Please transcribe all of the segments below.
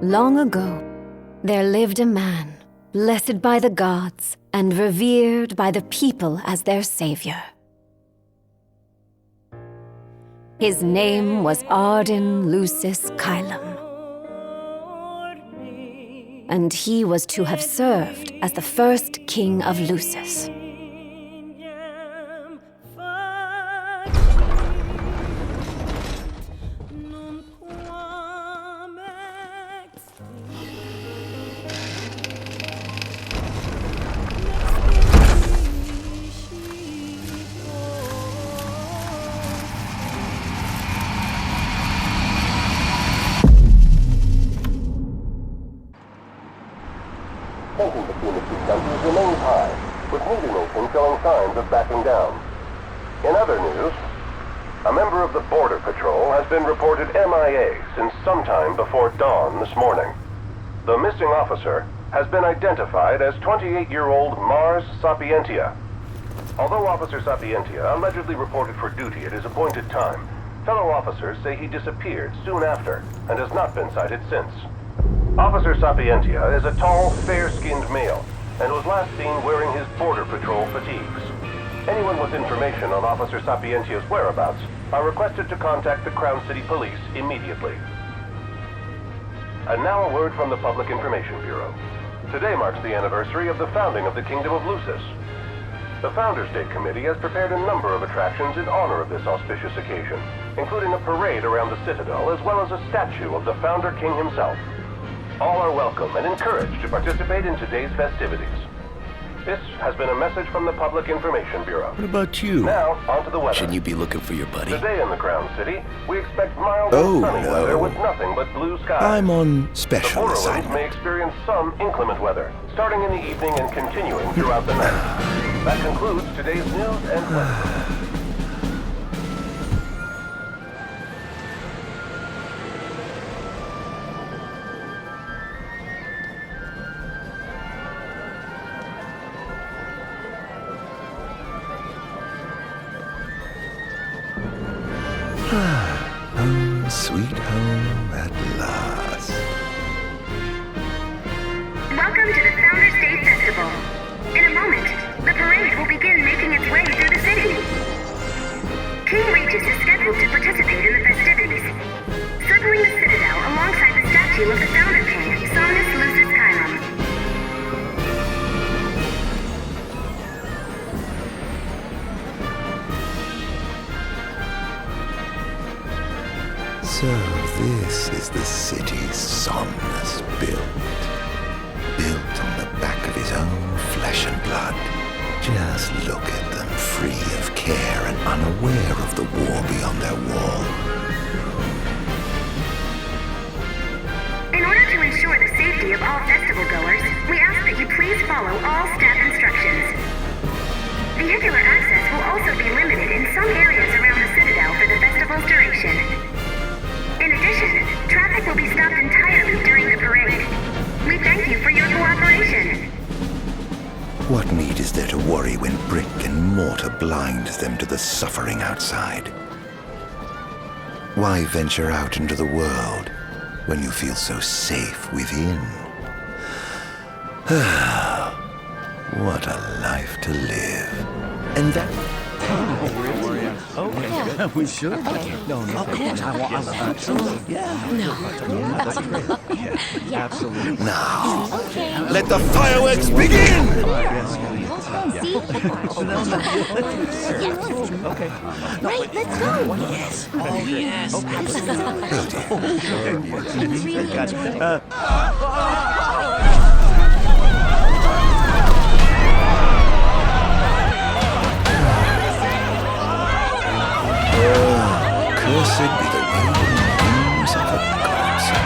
Long ago, there lived a man, blessed by the gods and revered by the people as their savior. His name was ARDYN Lucis Caelum, and he was to have served as the first king of Lucis. Tension between the two countries remains high, with neither nation showing signs of backing down. In other news, a member of the Border Patrol has been reported MIA since sometime before dawn this morning. The missing officer has been identified as 28-year-old Mars Sapientia. Although Officer Sapientia allegedly reported for duty at his appointed time, fellow officers say he disappeared soon after and has not been sighted since. Officer Sapientia is a tall, fair-skinned male and was last seen wearing his Border Patrol fatigues. Anyone with information on Officer Sapientia's whereabouts are requested to contact the Crown City Police immediately. And now a word from the Public Information Bureau. Today marks the anniversary of the founding of the Kingdom of Lucis. The Founders Day Committee has prepared a number of attractions in honor of this auspicious occasion, including a parade around the Citadel as well as a statue of the Founder King himself. All are welcome and encouraged to participate in today's festivities. This has been a message from the Public Information Bureau. What about you? Now, on to the weather. Shouldn't you be looking for your buddy? Today in the Crown City, we expect mild and sunny weather with nothing but blue skies. I'm on The special border roads assignment. may experience some inclement weather, starting in the evening and continuing throughout the night. That concludes today's news and weather. Home, sweet home at last. Welcome to the Founders Day Festival. In a moment, the parade will begin making its way through the city. King Regis is scheduled to participate in the festivities, circling the Citadel alongside the statue of the Founder King, Somnus Lucis Caelum. So this is the city Somnus built. Built on the back of his own flesh and blood. Just look at them, free of care and unaware of the war beyond their wall. In order to ensure the safety of all festival goers, we ask that you please follow all staff instructions. Vehicular access will also be limited in some areas around the Citadel for the festival's duration. In addition, traffic will be stopped entirely during the parade. We thank you for your cooperation. What need is there to worry when brick and mortar blinds them to the suffering outside? Why venture out into the world when you feel so safe within? What a life to live. And that... Okay, we should. Okay. No, absolutely. Yeah. No. That's great. Yeah, absolutely. Now, let the fireworks begin! Okay. Right, let's go. Yes. Oh, yes. Cursed be the waving wings of a godson.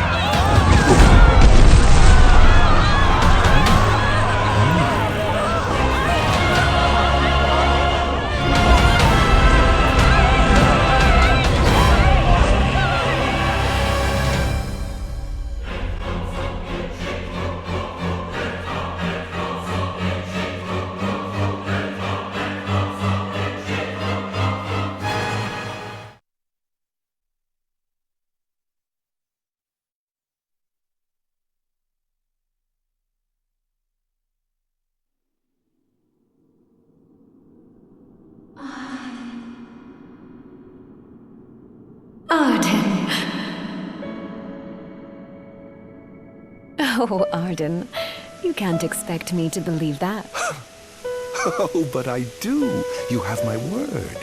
Oh, ARDYN, you can't expect me to believe that. Oh, but I do. You have my word.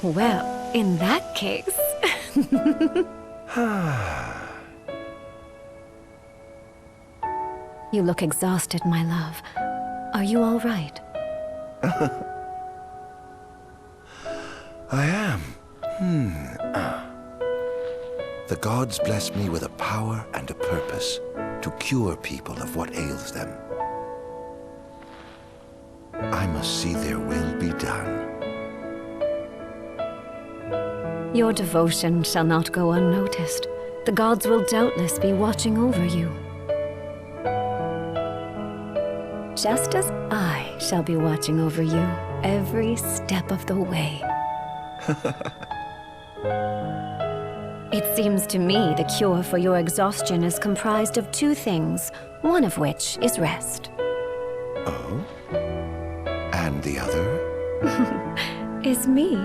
Well, in that case... You look exhausted, my love. Are you all right? I am. The gods bless me with a power and a purpose to cure people of what ails them. I must see their will be done. Your devotion shall not go unnoticed. The gods will doubtless be watching over you. Just as I shall be watching over you every step of the way. It seems to me the cure for your exhaustion is comprised of two things, one of which is rest. Oh? And the other? Is me.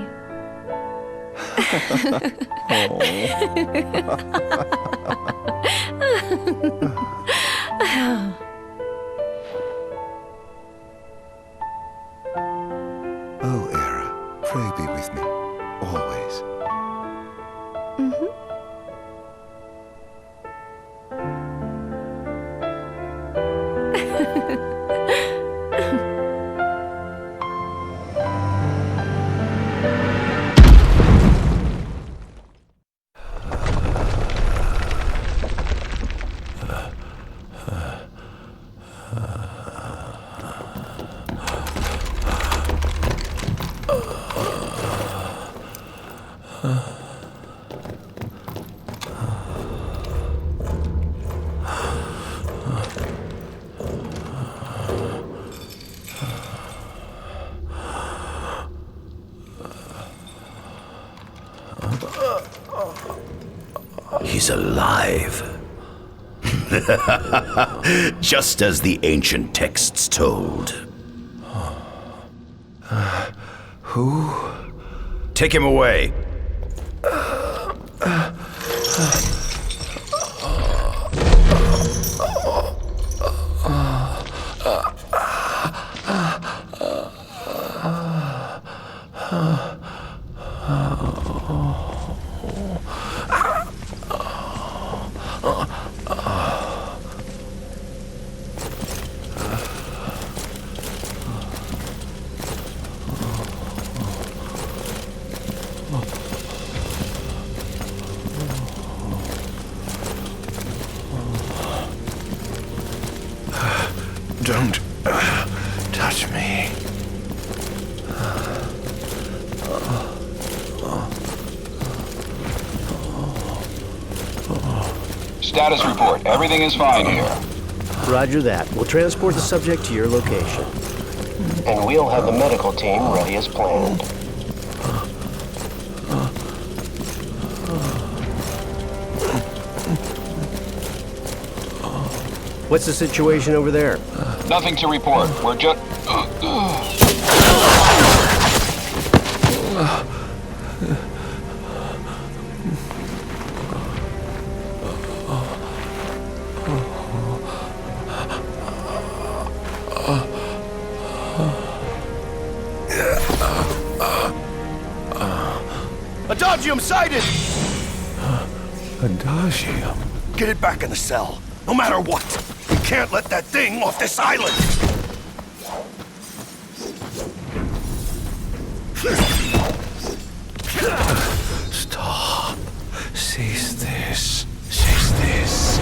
Oh, Era, pray be with me, always. He's alive. Just as the ancient texts told. Who? Take him away. Don't touch me. Status report. Everything is fine here. Roger that. We'll transport the subject to your location. And we'll have the medical team ready as planned. What's the situation over there? Nothing to report. We're just... Adagium sighted! Adagium? Get it back in the cell, no matter what. We can't let that thing off this island! Stop. Cease this. Cease this.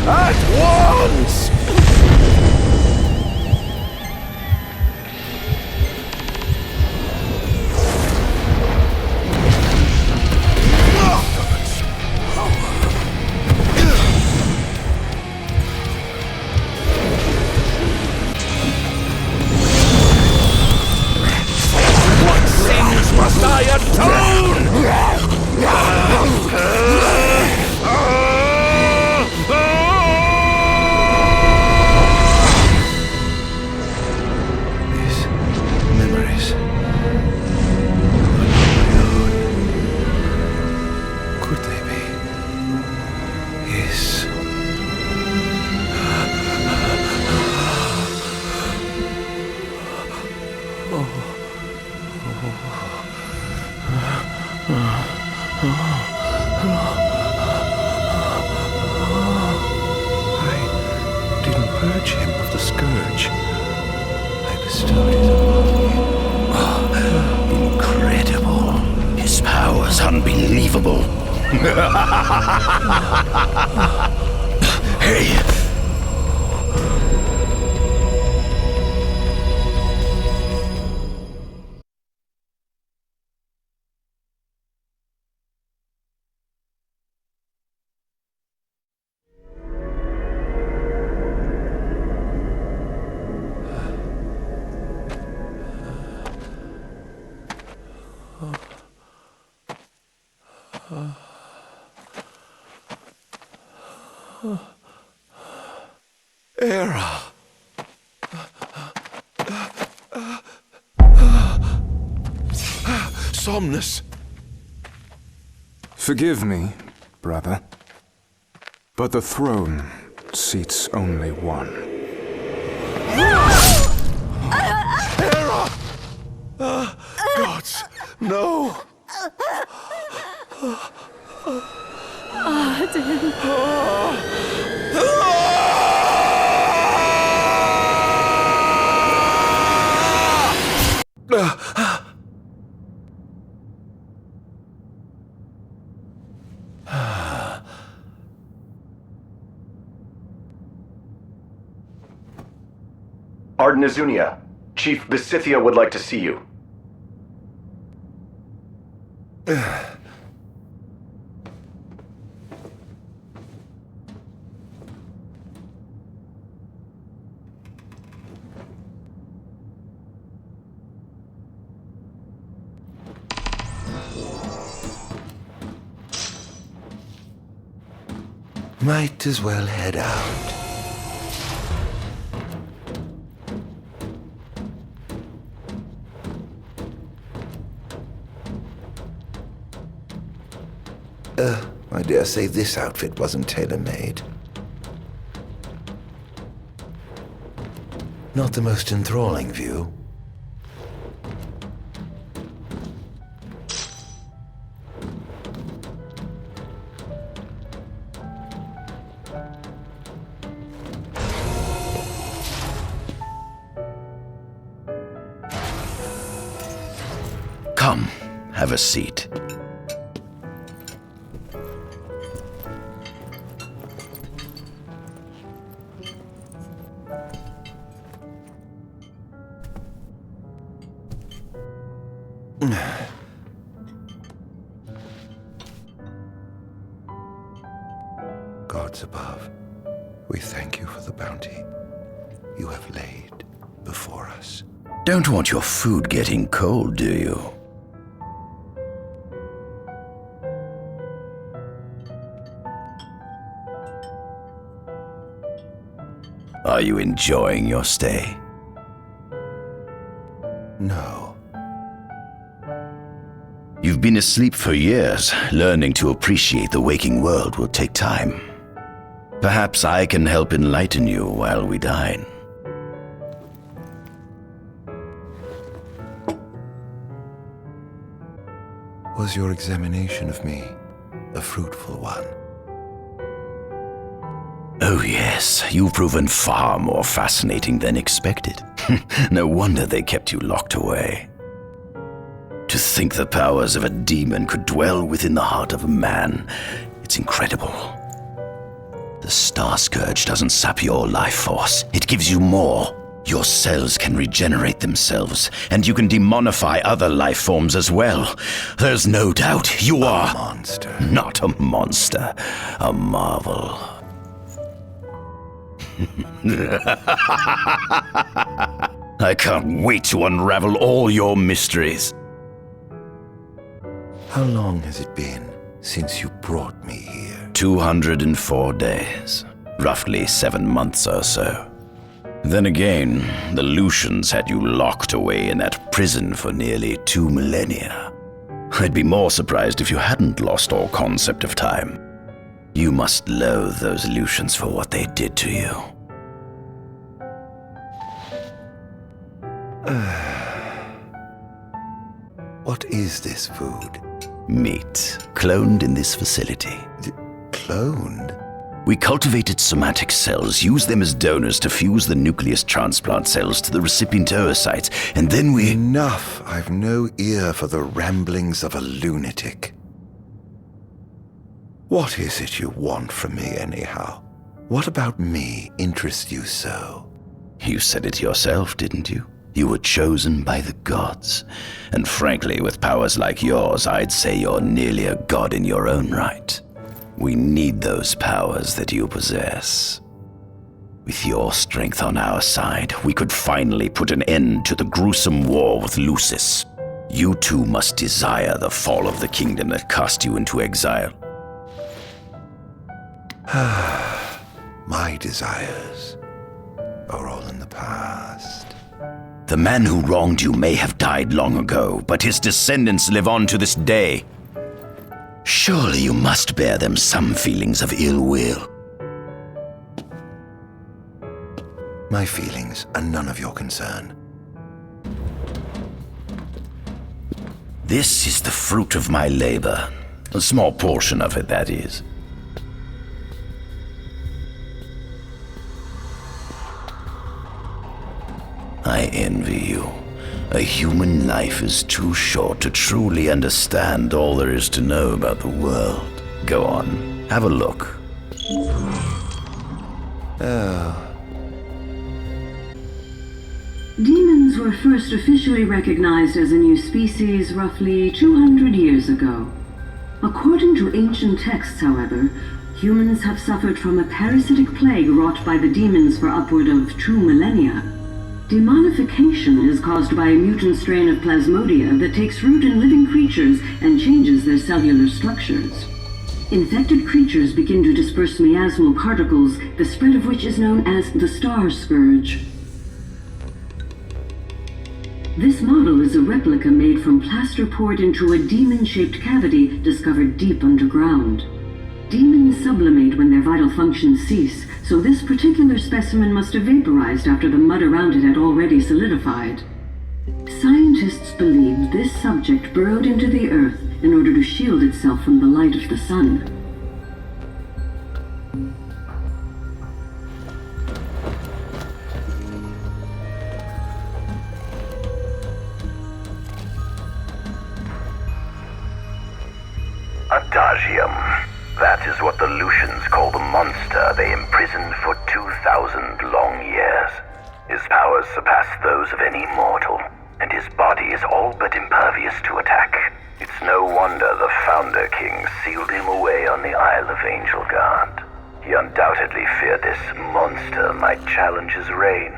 At once! Must I atone? These memories are not my own. Could they be his? I didn't purge him of the scourge. I bestowed it upon him. Incredible. His power's unbelievable. Hey! Era. Somnus. Forgive me, brother, but the throne seats only one. Era! Gods, no! ARDYN, Chief Besithia would like to see you. Might as well head out. I dare say this outfit wasn't tailor-made. Not the most enthralling view. Come, have a seat. Gods above, we thank you for the bounty you have laid before us. Don't want your food getting cold, do you? Are you enjoying your stay? No. You've been asleep for years. Learning to appreciate the waking world will take time. Perhaps I can help enlighten you while we dine. Was your examination of me a fruitful one? Oh yes, you've proven far more fascinating than expected. No wonder they kept you locked away. To think the powers of a demon could dwell within the heart of a man, it's incredible. The Star Scourge doesn't sap your life force, it gives you more. Your cells can regenerate themselves, and you can demonify other life forms as well. There's no doubt you are a monster. Not a monster, a marvel. I can't wait to unravel all your mysteries. How long has it been since you brought me here? 204 days. Roughly 7 months or so. Then again, the Lucians had you locked away in that prison for nearly 2 millennia. I'd be more surprised if you hadn't lost all concept of time. You must loathe those Lucians for what they did to you. What is this food? Meat, cloned in this facility. Cloned? We cultivated somatic cells, used them as donors to fuse the nucleus transplant cells to the recipient oocytes, and then we... Enough! I've no ear for the ramblings of a lunatic. What is it you want from me, anyhow? What about me interests you so? You said it yourself, didn't you? You were chosen by the gods. And frankly, with powers like yours, I'd say you're nearly a god in your own right. We need those powers that you possess. With your strength on our side, we could finally put an end to the gruesome war with Lucis. You too must desire the fall of the kingdom that cast you into exile. My desires are all in the past. The man who wronged you may have died long ago, but his descendants live on to this day. Surely you must bear them some feelings of ill will. My feelings are none of your concern. This is the fruit of my labor. A small portion of it, that is. I envy you. A human life is too short to truly understand all there is to know about the world. Go on, have a look. Demons were first officially recognized as a new species roughly 200 years ago. According to ancient texts, however, humans have suffered from a parasitic plague wrought by the demons for upward of 2 millennia. Demonification is caused by a mutant strain of plasmodia that takes root in living creatures and changes their cellular structures. Infected creatures begin to disperse miasmal particles, the spread of which is known as the Star Scourge. This model is a replica made from plaster poured into a demon-shaped cavity discovered deep underground. Demons sublimate when their vital functions cease, so this particular specimen must have vaporized after the mud around it had already solidified. Scientists believe this subject burrowed into the earth in order to shield itself from the light of the sun. Adagium. That is what the Lucians call the monster they imprisoned for 2,000 long years. His powers surpass those of any mortal, and his body is all but impervious to attack. It's no wonder the Founder King sealed him away on the Isle of Angel Guard. He undoubtedly feared this monster might challenge his reign.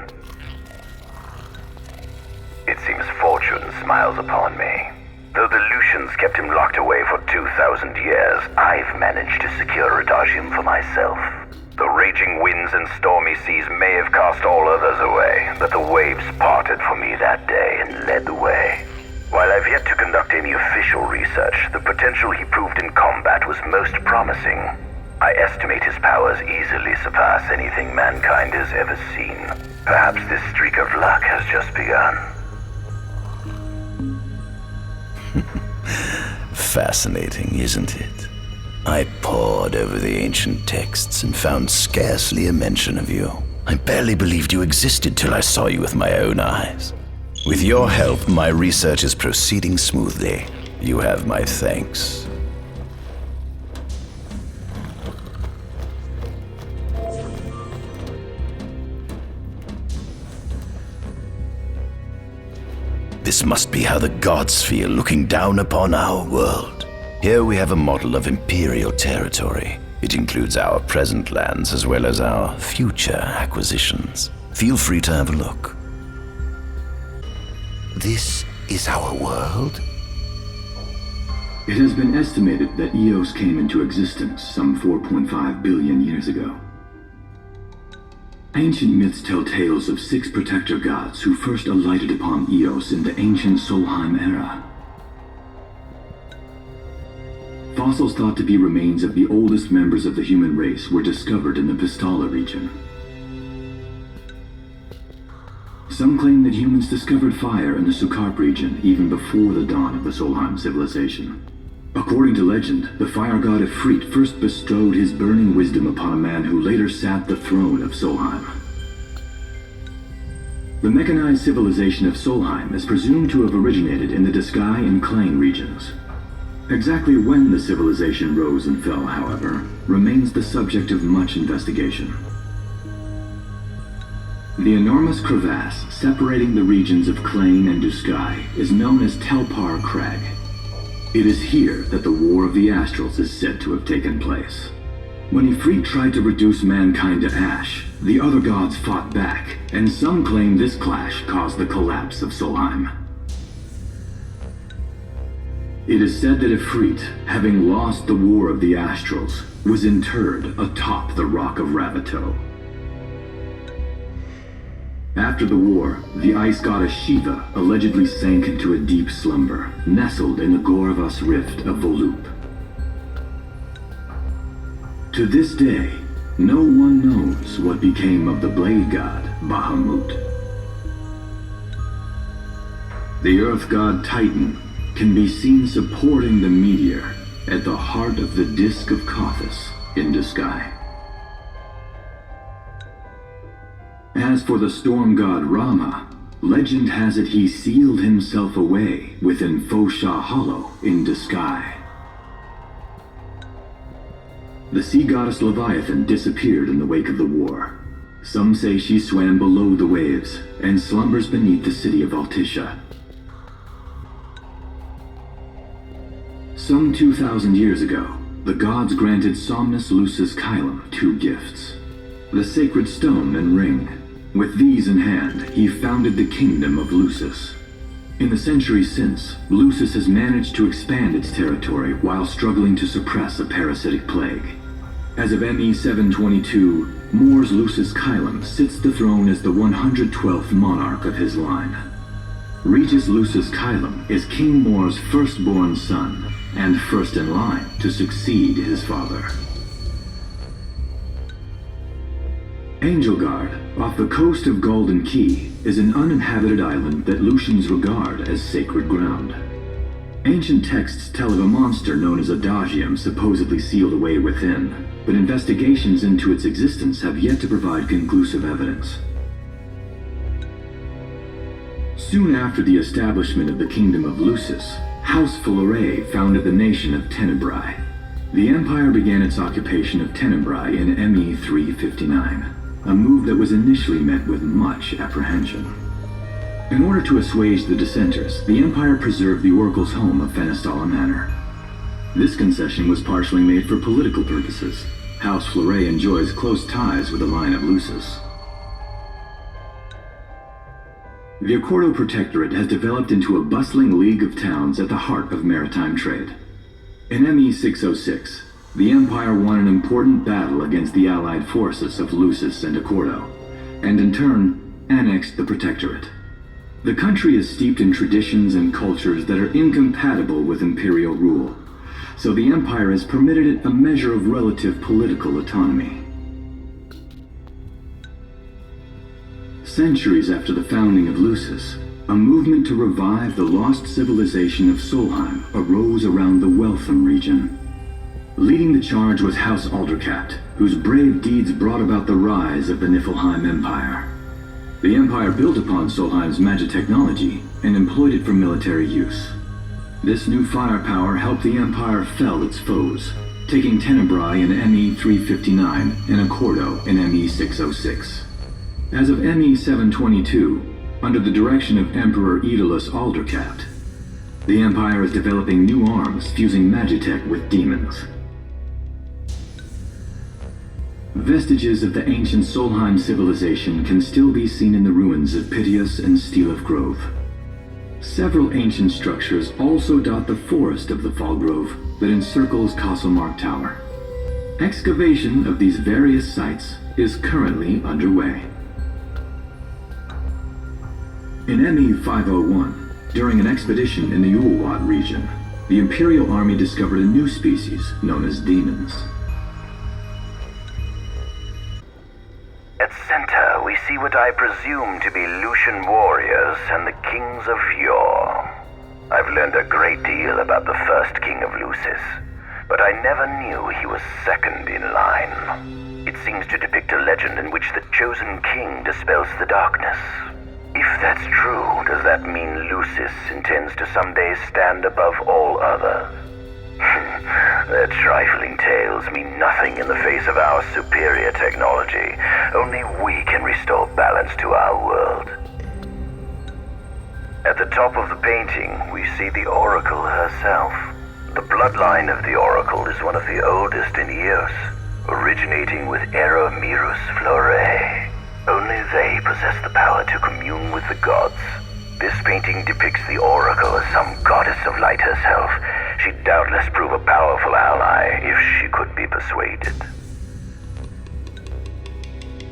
It seems fortune smiles upon me. Though the Lucians kept him locked away for 2,000 years, I've managed to secure Adagium for myself. The raging winds and stormy seas may have cast all others away, but the waves parted for me that day and led the way. While I've yet to conduct any official research, the potential he proved in combat was most promising. I estimate his powers easily surpass anything mankind has ever seen. Perhaps this streak of luck has just begun. Fascinating, isn't it? I pored over the ancient texts and found scarcely a mention of you. I barely believed you existed till I saw you with my own eyes. With your help, my research is proceeding smoothly. You have my thanks. This must be how the gods feel looking down upon our world. Here we have a model of imperial territory. It includes our present lands as well as our future acquisitions. Feel free to have a look. This is our world? It has been estimated that Eos came into existence some 4.5 billion years ago. Ancient myths tell tales of 6 protector gods who first alighted upon Eos in the ancient Solheim era. Fossils thought to be remains of the oldest members of the human race were discovered in the Pistala region. Some claim that humans discovered fire in the Sukarp region even before the dawn of the Solheim civilization. According to legend, the fire god Ifrit first bestowed his burning wisdom upon a man who later sat the throne of Solheim. The mechanized civilization of Solheim is presumed to have originated in the Diskai and Klain regions. Exactly when the civilization rose and fell, however, remains the subject of much investigation. The enormous crevasse separating the regions of Klain and Diskai is known as Telpar Crag. It is here that the War of the Astrals is said to have taken place. When Ifrit tried to reduce mankind to ash, the other gods fought back, and some claim this clash caused the collapse of Solheim. It is said that Ifrit, having lost the War of the Astrals, was interred atop the Rock of Ravito. After the war, the ice goddess Shiva allegedly sank into a deep slumber, nestled in the Goravas Rift of Volup. To this day, no one knows what became of the blade god Bahamut. The earth god Titan can be seen supporting the meteor at the heart of the disk of Kothis in Diskai. As for the storm god Rama, legend has it he sealed himself away within Fosha Hollow in Diskai. The sea goddess Leviathan disappeared in the wake of the war. Some say she swam below the waves and slumbers beneath the city of Altisha. Some 2,000 years ago, the gods granted Somnus Lucis Kylum 2 gifts: the sacred stone and ring. With these in hand, he founded the kingdom of Lucis. In the centuries since, Lucis has managed to expand its territory while struggling to suppress a parasitic plague. As of ME 722, Mor's Lucis Kylum sits the throne as the 112th monarch of his line. Regis Lucis Kylum is King Mor's firstborn son, and first in line to succeed his father. Angelgard, off the coast of Golden Key, is an uninhabited island that Lucians regard as sacred ground. Ancient texts tell of a monster known as Adagium supposedly sealed away within, but investigations into its existence have yet to provide conclusive evidence. Soon after the establishment of the Kingdom of Lucis, House Fulare founded the nation of Tenebrae. The Empire began its occupation of Tenebrae in ME 359. A move that was initially met with much apprehension. In order to assuage the dissenters, the Empire preserved the Oracle's home of Fenestala Manor. This concession was partially made for political purposes. House Fleuret enjoys close ties with the line of Lucis. The Accordo Protectorate has developed into a bustling league of towns at the heart of maritime trade. In ME 606, the Empire won an important battle against the allied forces of Lucis and Accordo, and in turn, annexed the Protectorate. The country is steeped in traditions and cultures that are incompatible with imperial rule, so the Empire has permitted it a measure of relative political autonomy. Centuries after the founding of Lucis, a movement to revive the lost civilization of Solheim arose around the Weltham region. Leading the charge was House Aldercat, whose brave deeds brought about the rise of the Niflheim Empire. The Empire built upon Solheim's magic technology and employed it for military use. This new firepower helped the Empire fell its foes, taking Tenebrae in ME 359 and Accordo in ME 606. As of ME 722, under the direction of Emperor Aedolus Aldercat, the Empire is developing new arms fusing magitech with demons. Vestiges of the ancient Solheim civilization can still be seen in the ruins of Piteous and Steeleth Grove. Several ancient structures also dot the forest of the Fall Grove that encircles Castlemark Tower. Excavation of these various sites is currently underway. In ME 501, during an expedition in the Ulwat region, the Imperial Army discovered a new species known as demons. At center, we see what I presume to be Lucian warriors and the kings of yore. I've learned a great deal about the first king of Lucis, but I never knew he was second in line. It seems to depict a legend in which the chosen king dispels the darkness. If that's true, does that mean Lucis intends to someday stand above all others? Their trifling tales mean nothing in the face of our superior technology. Only we can restore balance to our world. At the top of the painting, we see the Oracle herself. The bloodline of the Oracle is one of the oldest in Eos, originating with Eromirus Flore. Only they possess the power to commune with the gods. This painting depicts the Oracle as some goddess of light herself. She'd doubtless prove a powerful ally if she could be persuaded.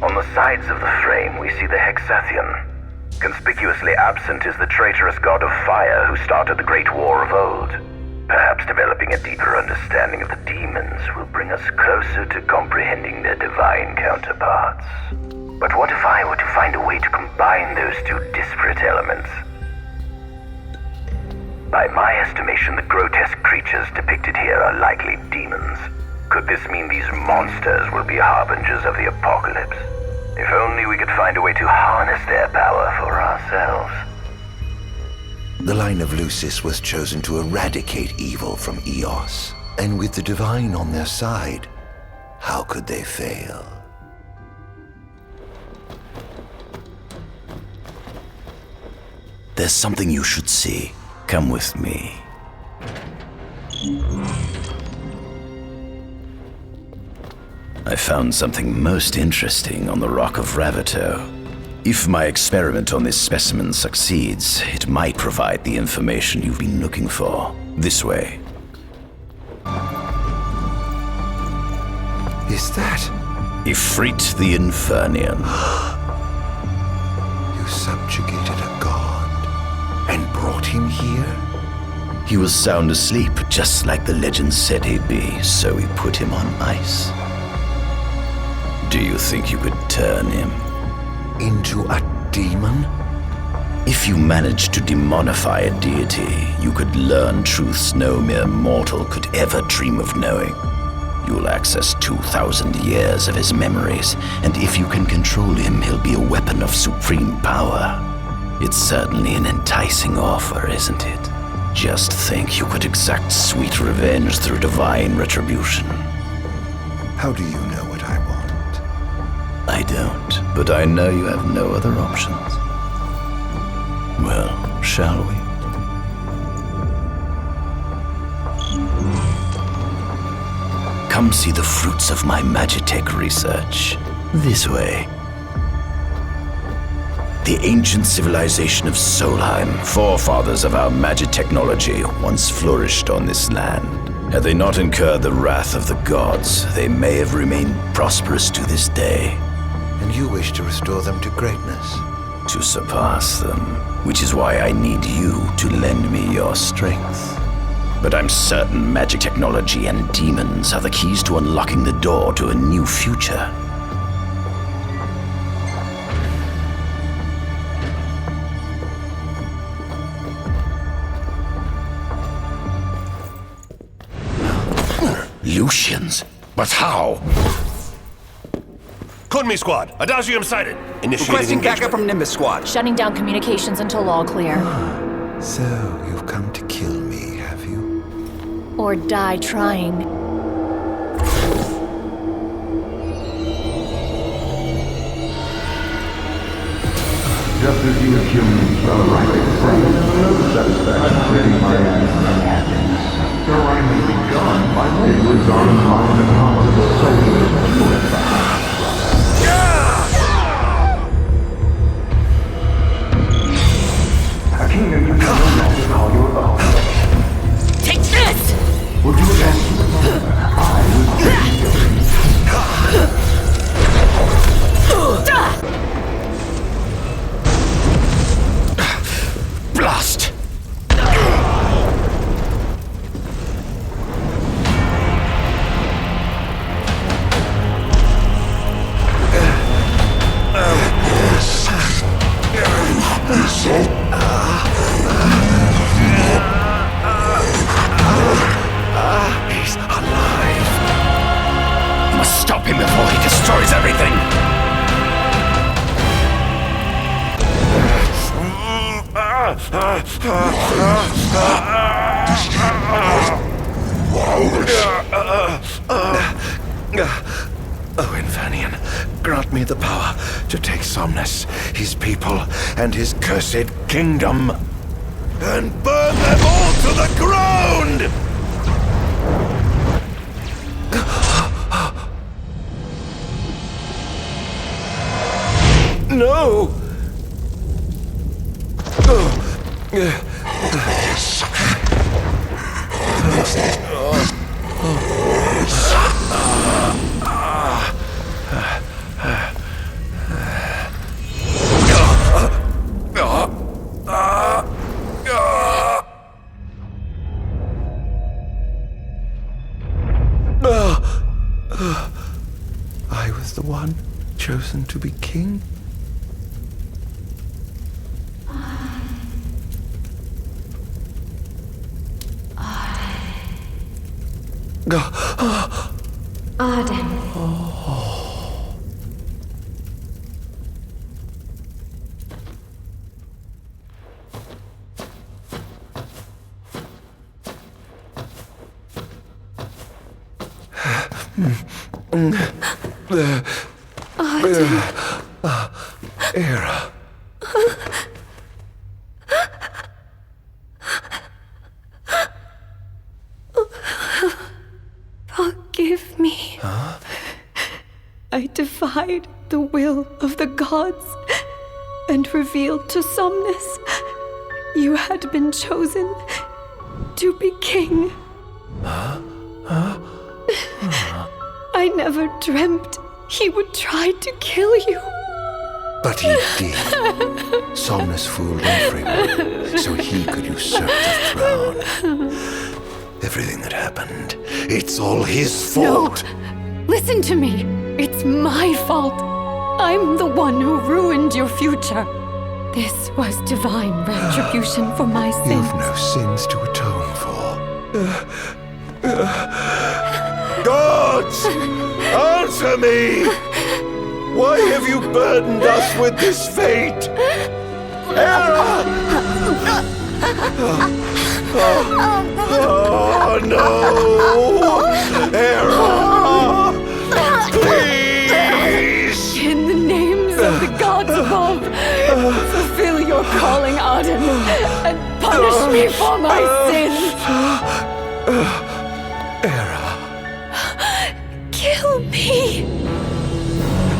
On the sides of the frame, we see the Hexathian. Conspicuously absent is the traitorous god of fire who started the Great War of old. Perhaps developing a deeper understanding of the demons will bring us closer to comprehending their divine counterparts. But what if I were to find a way to combine those two disparate elements? By my estimation, the grotesque creatures depicted here are likely demons. Could this mean these monsters will be harbingers of the apocalypse? If only we could find a way to harness their power for ourselves. The line of Lucis was chosen to eradicate evil from Eos, and with the divine on their side, how could they fail? There's something you should see. Come with me. I found something most interesting on the Rock of Ravito. If my experiment on this specimen succeeds, it might provide the information you've been looking for. This way. Is that? Ifrit the Infernian. You subjugated a god and brought him here? He was sound asleep, just like the legend said he'd be, so we put him on ice. Do you think you could turn him into a demon? If you managed to demonify a deity, you could learn truths no mere mortal could ever dream of knowing. You'll access 2,000 years of his memories, and if you can control him, he'll be a weapon of supreme power. It's certainly an enticing offer, isn't it? Just think you could exact sweet revenge through divine retribution. How do you know what I want? I don't, but I know you have no other options. Well, shall we? Come see the fruits of my Magitech research. This way. The ancient civilization of Solheim, forefathers of our magic technology, once flourished on this land. Had they not incurred the wrath of the gods, they may have remained prosperous to this day. And you wish to restore them to greatness? To surpass them, which is why I need you to lend me your strength. But I'm certain magic technology and demons are the keys to unlocking the door to a new future. Lucians? But how? Kunmi Squad, Adagium sighted. Initiating Requesting engagement. backup from Nimbus Squad. Shutting down communications until all clear. So, you've come to kill me, have you? Or die trying. Just as you humans are right to say, no satisfaction getting my unhappiness. So I may be gone by it was on my impossible soldiers. A kingdom you can no longer call your own. Take this! Would you answer? I would change your Blast! Oh, Infanian, grant me the power to take Somnus, his people, and his cursed kingdom, and burn them all to the ground! No! I was the one chosen to be king? ARDYN. Era. Forgive me. Huh? I defied the will of the gods and revealed to Somnus you had been chosen to be king. Huh? I never dreamt he would try to kill you. But he did. Somnus fooled everyone so he could usurp the throne. Everything that happened, it's all his fault. No! Listen to me. It's my fault. I'm the one who ruined your future. This was divine retribution for my sins. You've no sins to atone for. Gods! Answer me! Why have you burdened us with this fate? Era! Oh no! Era! Please! In the names of the gods above, fulfill your calling, ARDYN, and punish me for my sins! Era! Kill me!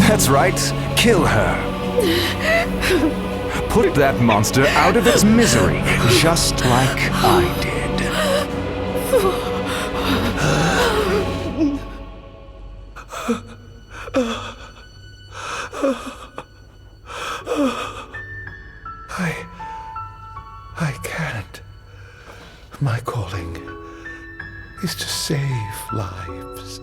That's right. Kill her. Put that monster out of its misery, just like I did. I can't. My calling is to save lives.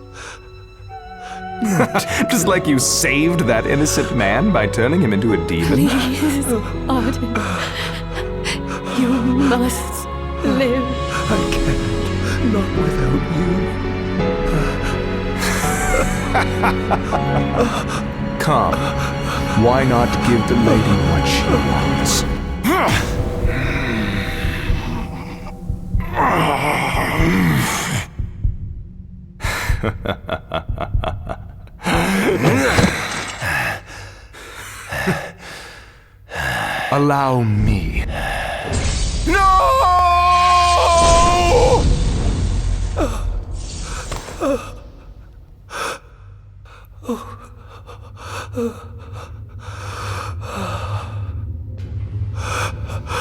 Just like you saved that innocent man by turning him into a demon. Please, ARDYN. You must live. I can't. Not without you. Come. Why not give the lady what she wants? Allow me. No!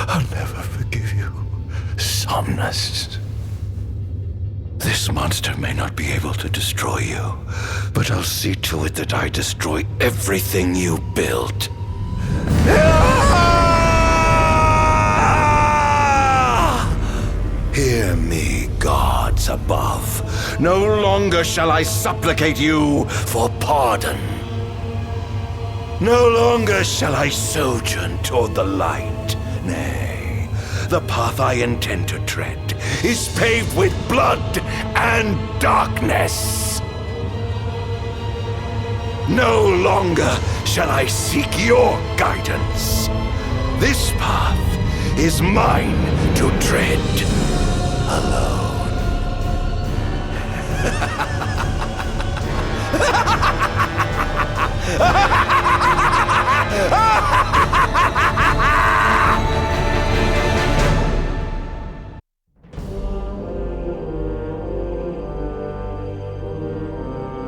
I'll never forgive you, Somnus. This monster may not be able to destroy you, but I'll see to it that I destroy everything you built. Hear me, gods above. No longer shall I supplicate you for pardon. No longer shall I sojourn toward the light. Nay, the path I intend to tread is paved with blood and darkness. No longer shall I seek your guidance. This path is mine to tread alone.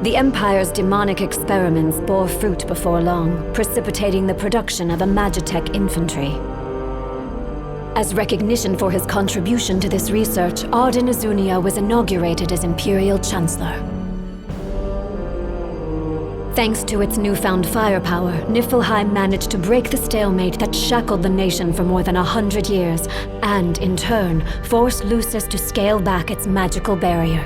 The Empire's demonic experiments bore fruit before long, precipitating the production of a Magitech infantry. As recognition for his contribution to this research, ARDYN Izunia was inaugurated as Imperial Chancellor. Thanks to its newfound firepower, Niflheim managed to break the stalemate that shackled the nation for more than 100 years, and, in turn, forced Lucis to scale back its magical barrier.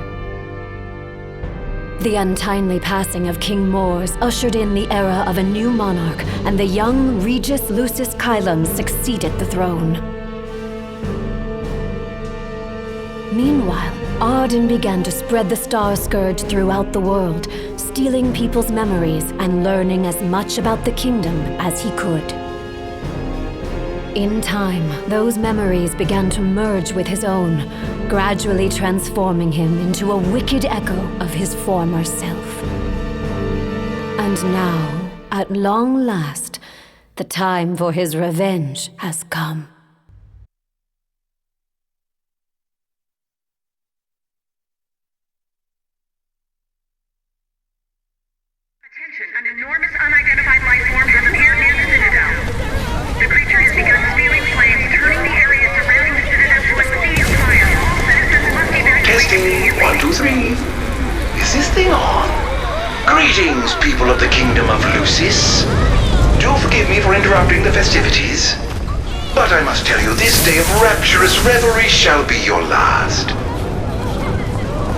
The untimely passing of King Mors ushered in the era of a new monarch, and the young Regis Lucis Kylum succeeded the throne. Meanwhile, ARDYN began to spread the Star Scourge throughout the world, stealing people's memories and learning as much about the kingdom as he could. In time, those memories began to merge with his own, gradually transforming him into a wicked echo of his former self. And now, at long last, the time for his revenge has come. Attention, an enormous unidentified life form has appeared near the Citadel. The creature has begun spewing flames, turning the area surrounding the Citadel to a sea of fire. All citizens must evacuate. Testing, 1, 2, 3. Is this thing on? Greetings, people of the Kingdom of Lucis. Do forgive me for interrupting the festivities, but I must tell you, this day of rapturous revelry shall be your last.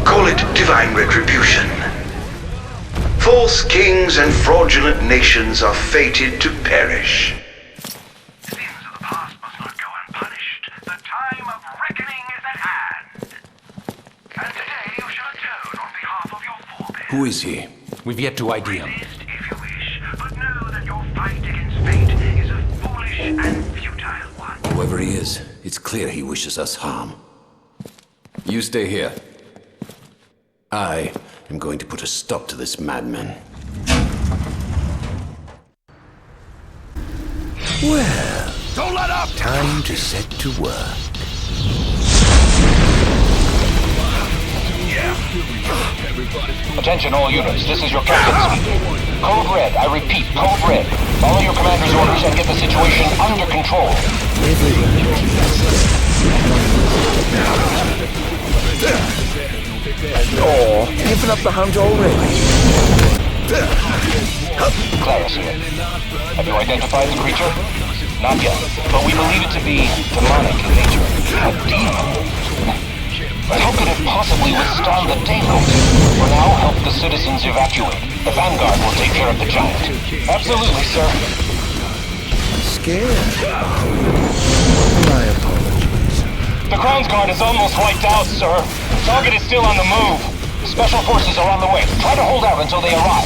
Call it divine retribution. False kings and fraudulent nations are fated to perish. Sins of the past must not go unpunished. The time of reckoning is at hand. And today you shall atone on behalf of your forebears. Who is he? We've yet to ID him. Resist if you wish, but know that your fight against fate is a foolish and futile one. Whoever he is, it's clear he wishes us harm. You stay here. I am going to put a stop to this madman. Well, don't let up! Time to set to work. Attention all units, this is your captain speaking. Code Red, I repeat, Code Red. Follow your commander's orders and get the situation under control. Oh, giving up the hunt already? Clarus here. Have you identified the creature? Not yet, but we believe it to be demonic in nature. A demon. But how could it possibly withstand the daylight? For now, help the citizens evacuate. The Vanguard will take care of the giant. Absolutely, sir. Scared? My apologies. The Crown's Guard is almost wiped out, sir. Target is still on the move. Special forces are on the way. Try to hold out until they arrive.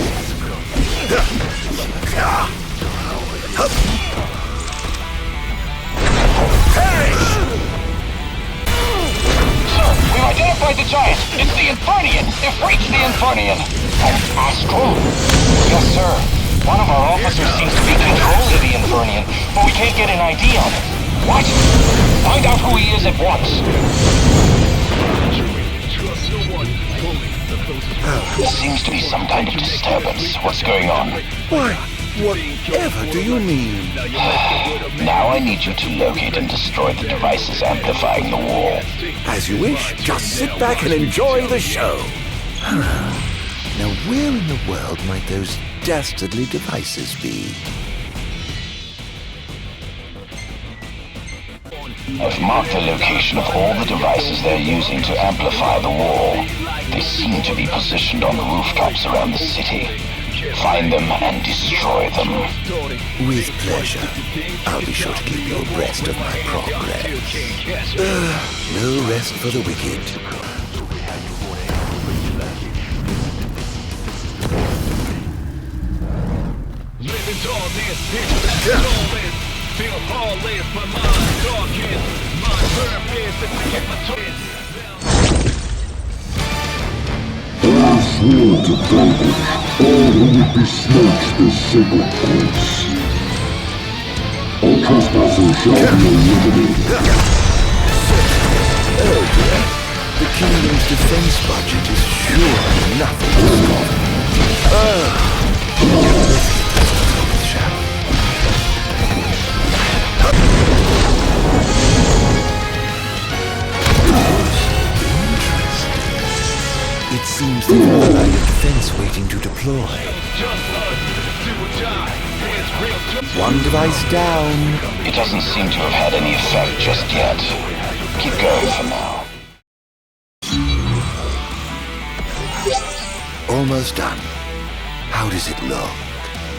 We've identified the giant. It's the Infernian. They've reached the Infernian. An Astral? Yes, sir. One of our officers seems to be controlling the Infernian, but we can't get an ID on him. What? Find out who he is at once. There seems to be some kind of disturbance. What's going on? Why, whatever do you mean? Now I need you to locate and destroy the devices amplifying the wall. As you wish. Just sit back and enjoy the show. Now, where in the world might those dastardly devices be? I've marked the location of all the devices they're using to amplify the wall. They seem to be positioned on the rooftops around the city. Find them and destroy them. With pleasure. I'll be sure to keep you abreast of my progress. No rest for the wicked. I swore to vanquish all who would besmirch the sacred place. All trespassers shall be eliminated. Oh dear. The kingdom's defense budget is surely nothing to scoff. It seems they've got a line of defense waiting to deploy. One device down. It doesn't seem to have had any effect just yet. Keep going for now. Almost done. How does it look?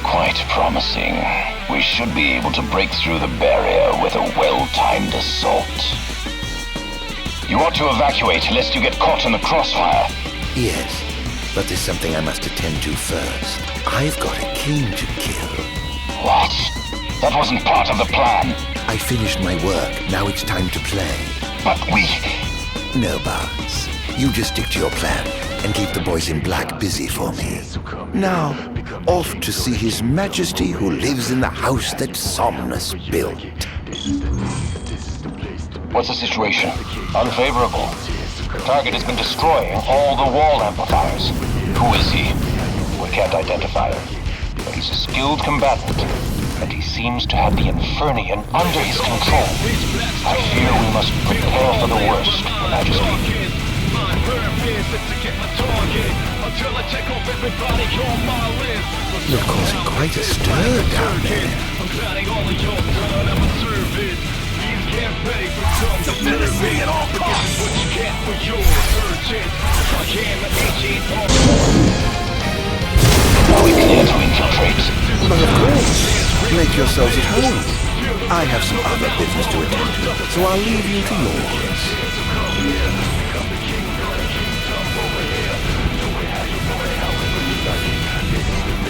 Quite promising. We should be able to break through the barrier with a well-timed assault. You ought to evacuate lest you get caught in the crossfire. Yes, but there's something I must attend to first. I've got a king to kill. What? That wasn't part of the plan. I finished my work. Now it's time to play. But we... No, Barnes. You just stick to your plan and keep the boys in black busy for me. Now, off to see His Majesty who lives in the house that Somnus built. What's the situation? Unfavorable. Target has been destroying all the wall amplifiers. Who is he? We can't identify him. But he's a skilled combatant, and he seems to have the Infernian under his control. I fear we must prepare for the worst, Your Majesty. You're causing quite a stir down there. Defend at all costs! Are we clear to infiltrate? But of course. Make yourselves at home. I have some other business to attend to, so I'll leave you to yours.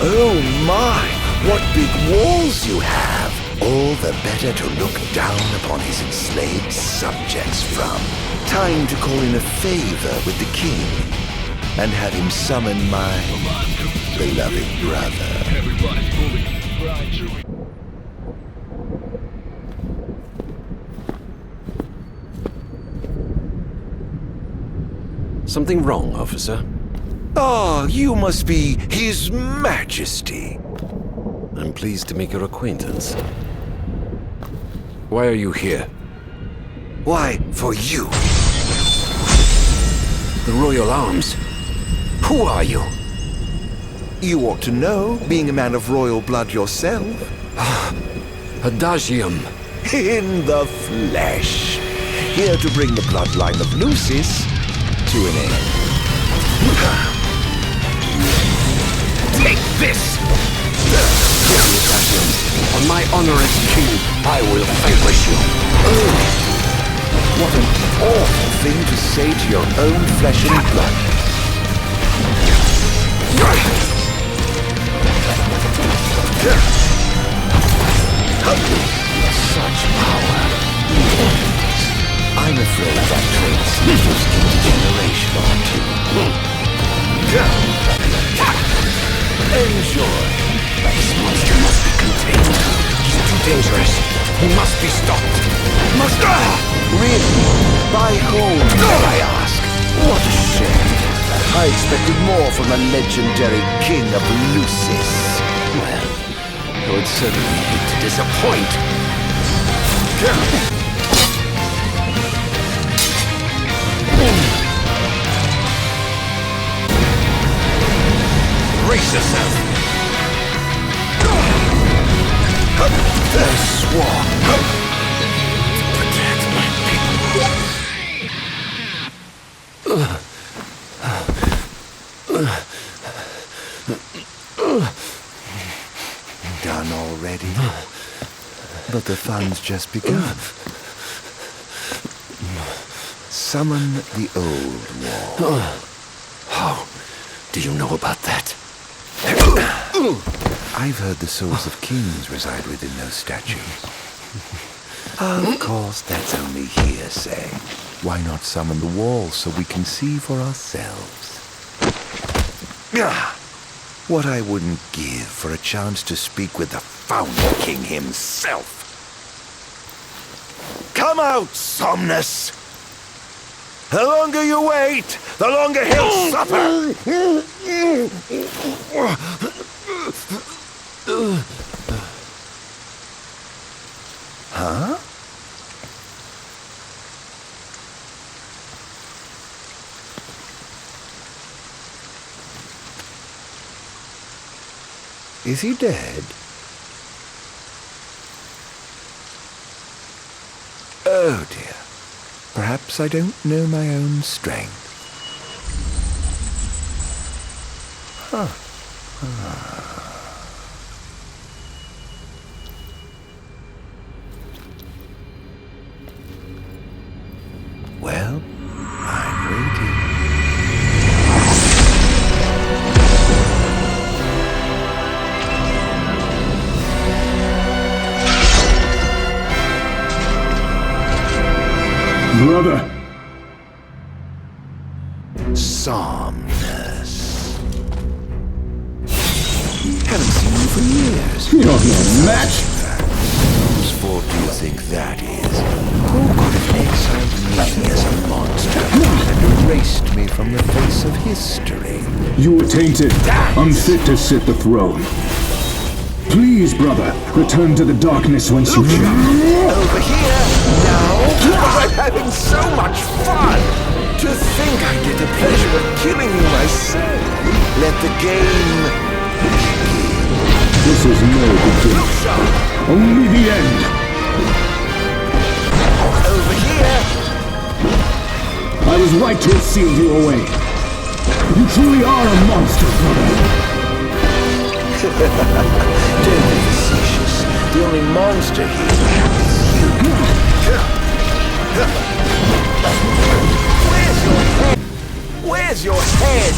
Oh my! What big walls you have! All the better to look down upon his enslaved subjects from. Time to call in a favor with the king and have him summon my beloved brother. Something wrong, officer? Oh, you must be His Majesty. I'm pleased to make your acquaintance. Why are you here? Why, for you. The Royal Arms? Who are you? You ought to know, being a man of royal blood yourself. Adagium. In the flesh. Here to bring the bloodline of Lucis to an end. Take this! On my honor as king, I will vanquish you. Oh, what an awful thing to say to your own flesh and blood. Such power. I'm afraid that trait's just in a generation or two. Enjoy. This monster must be contained. He's too dangerous. He must be stopped. Must I? Really? By whom, dare I ask? What a shame. I expected more from the legendary king of Lucis. Well, I would certainly hate to disappoint. Brace yourself. The swan. Protect my people. Done already? But the fun's just begun. Summon the old wall. How do you know about that? I've heard the souls of kings reside within those statues. Of course, that's only hearsay. Why not summon the walls so we can see for ourselves? What I wouldn't give for a chance to speak with the Founder King himself. Come out, Somnus! The longer you wait, the longer he'll suffer! Huh? Is he dead? Oh dear. Perhaps I don't know my own strength. Huh. Well, I'm waiting. Brother! Somnus. Haven't seen you for years. You're no match! Whose fault do you think that is? Who could have exiled me as a monster and erased me from the face of history? You were tainted, unfit to sit the throne. Please, brother, return to the darkness whence you came. Over here, now? I'm having so much fun! To think I get the pleasure of killing you myself. Let the game begin. This is no beginning. Only the end. Over here! I was right to have sealed you away. You truly are a monster, brother. Don't be facetious. The only monster here is you. Where's your head?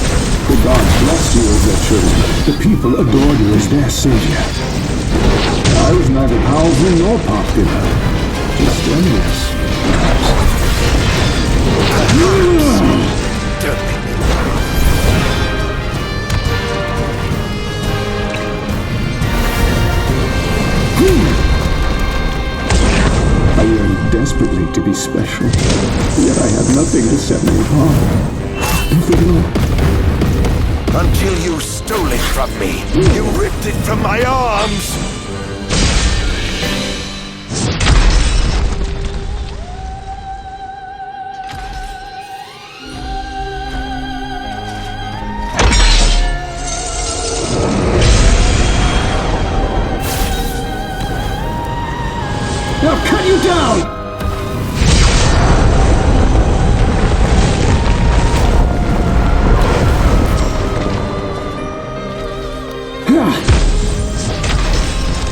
The gods blessed you as their children. The people adored you as their savior. I was neither powerful nor popular. Just envious. Don't make me I yearn desperately to be special, yet I have nothing to set me apart. Nothing at all. Until you stole it from me. You ripped it from my arms. I'll cut you down!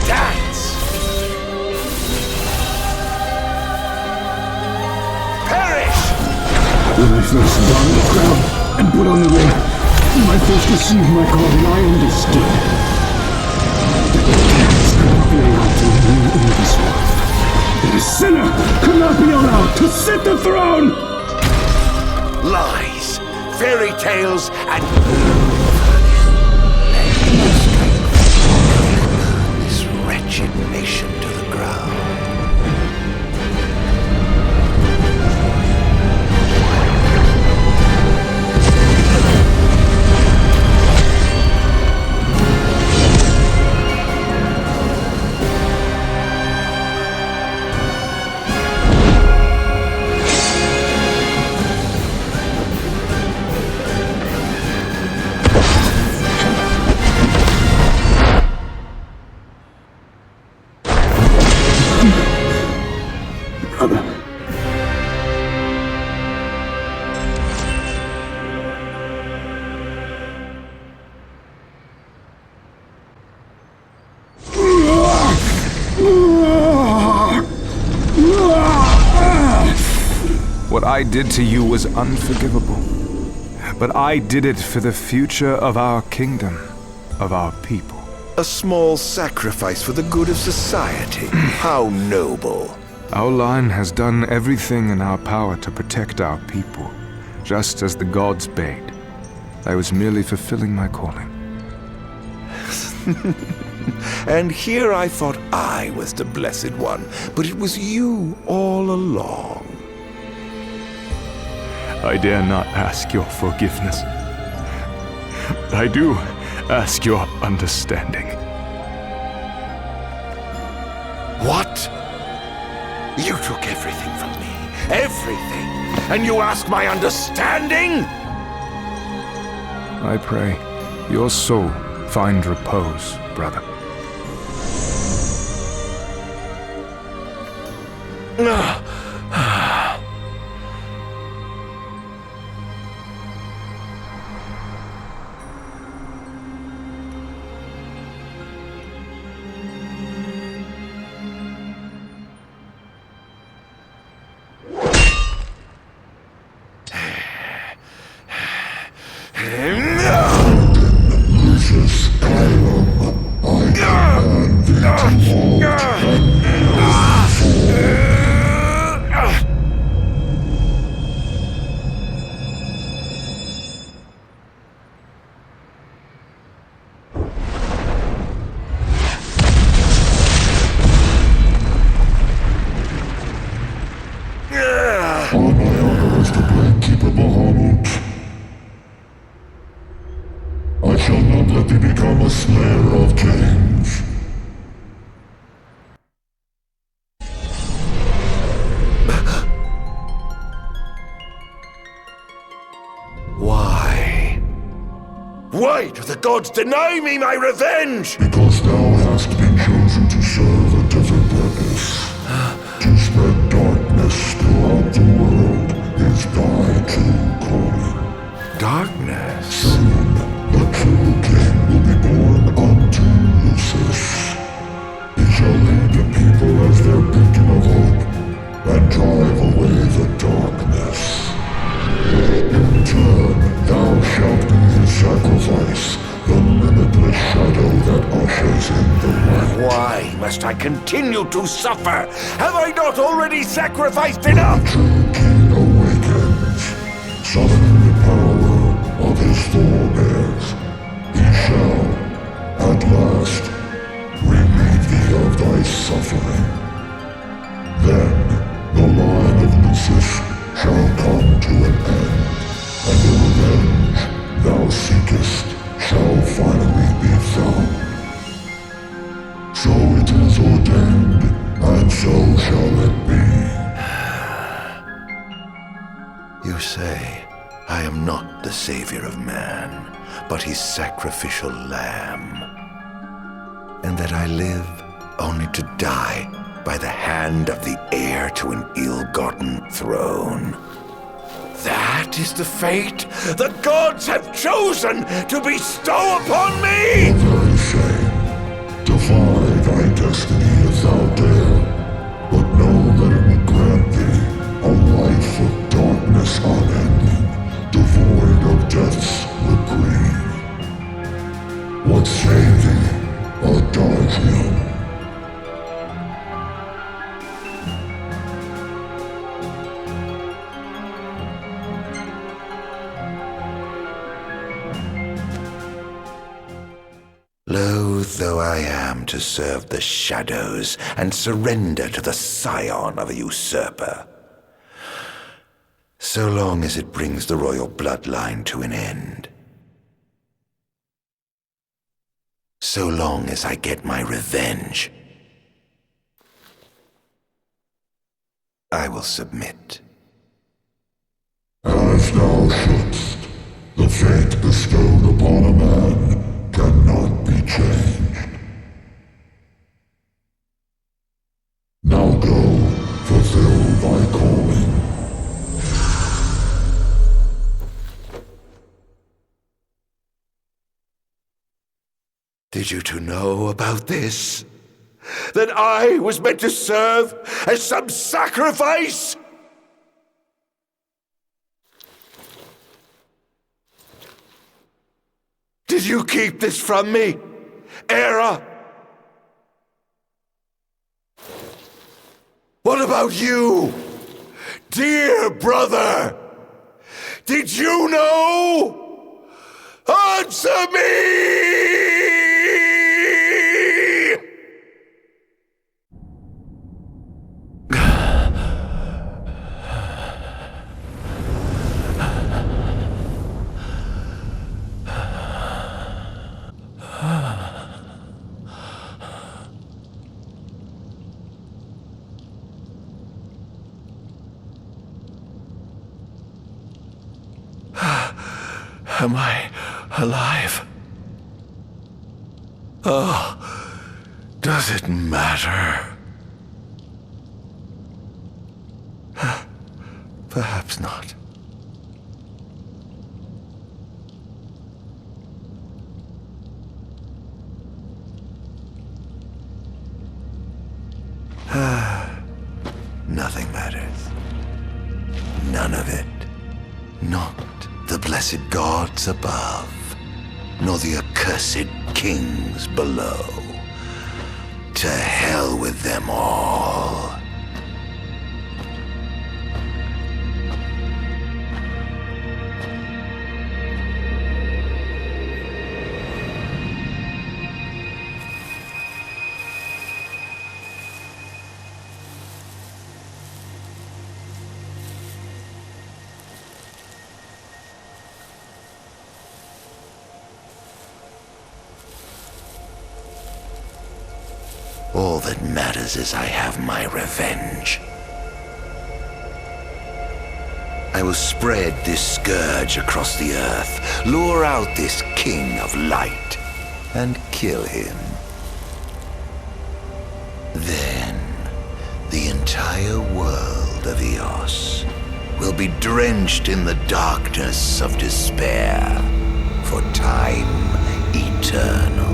Dance! Perish! When I first donned the crown and put on the ring, when I first received my calling, I understood. That the demons could not be allowed to remain in this world. That a sinner could not be allowed to sit the throne! Lies, fairy tales, and this wretched nation to the ground. Brother. What I did to you was unforgivable. But I did it for the future of our kingdom, of our people. A small sacrifice for the good of society. How noble. Our line has done everything in our power to protect our people, just as the gods bade. I was merely fulfilling my calling. And here I thought I was the Blessed One, but it was you all along. I dare not ask your forgiveness. I do ask your understanding. What? You took everything from me. Everything. And you ask my understanding? I pray your soul find repose, brother. I shall not let thee become a slayer of kings. Why? Why do the gods deny me my revenge? Because thou hast been chosen to serve a different purpose. To spread darkness throughout the world is thy true calling. Darkness? Soon, the true king will be born unto Lucis. He shall lead the people as their beacon of hope, and drive away the darkness. In turn, thou shalt be his sacrifice, the limitless shadow that ushers in the light. Why must I continue to suffer? Have I not already sacrificed enough? The true king awakens, summoning the power of his forebears. He shall, at last, relieve thee of thy suffering. Then, the line of Lucis shall come to an end, and the revenge thou seekest shall finally be found. So it is ordained, and so shall it be. You say I am not the savior of man, but his sacrificial lamb, and that I live only to die by the hand of the heir to an ill-gotten throne. That is the fate the gods have chosen to bestow upon me! The very same. Defy thy destiny if thou dare, but know that it will grant thee a life of darkness unending, devoid of death's reprieve. What say thee, ARDYN? Loath though I am to serve the shadows and surrender to the scion of a usurper, so long as it brings the royal bloodline to an end, so long as I get my revenge, I will submit. As thou shouldst, the fate bestowed upon a man cannot be changed. Now go, fulfill thy calling. Did you two know about this? That I was meant to serve as some sacrifice? Did you keep this from me? era? What about you, dear brother? Did you know? Answer me! Am I alive? Oh, does it matter? Perhaps not. Nothing matters. None of it. Not the blessed gods above, nor the accursed kings below. To hell with them all. All that matters is I have my revenge. I will spread this scourge across the earth, lure out this king of light, and kill him. Then, the entire world of Eos will be drenched in the darkness of despair for time eternal.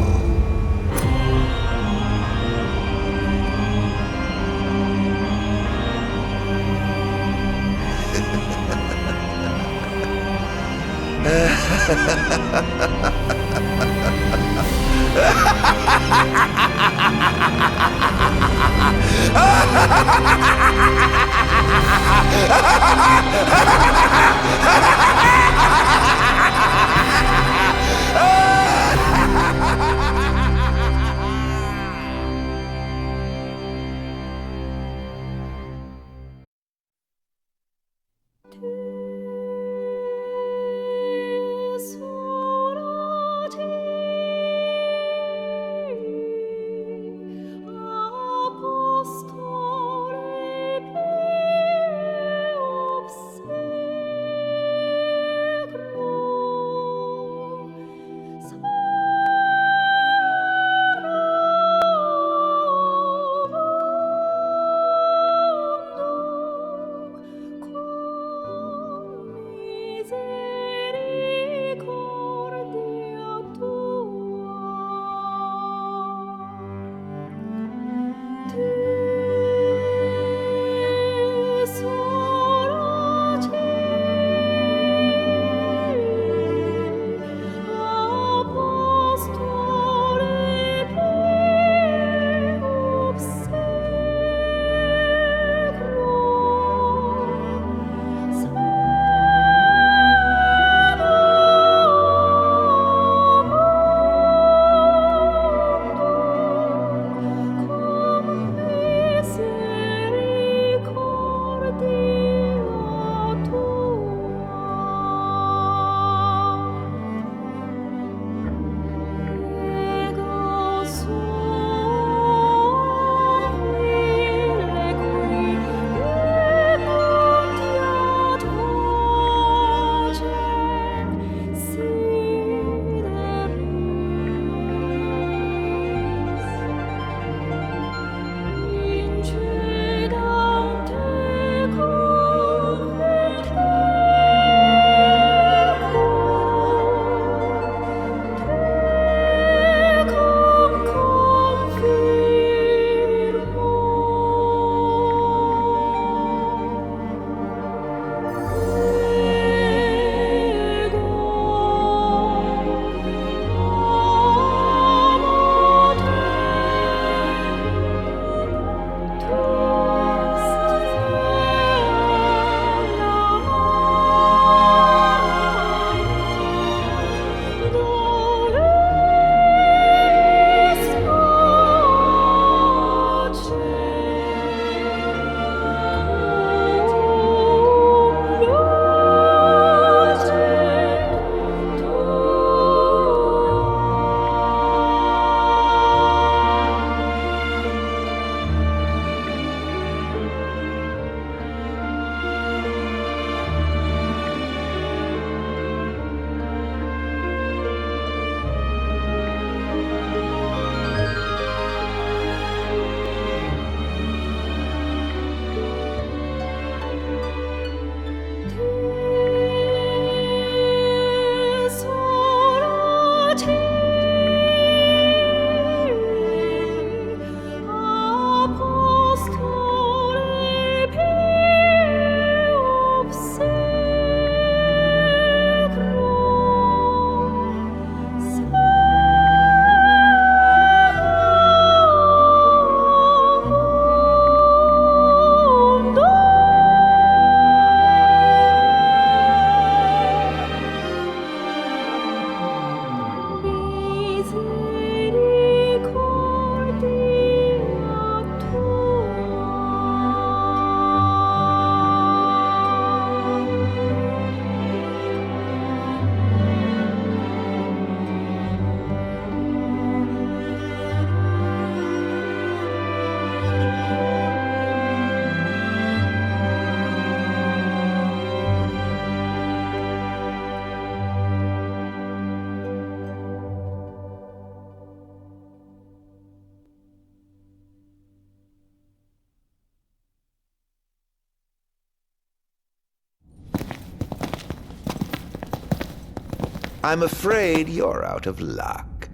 I'm afraid you're out of luck.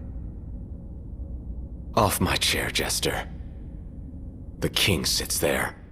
Off my chair, Jester. The king sits there.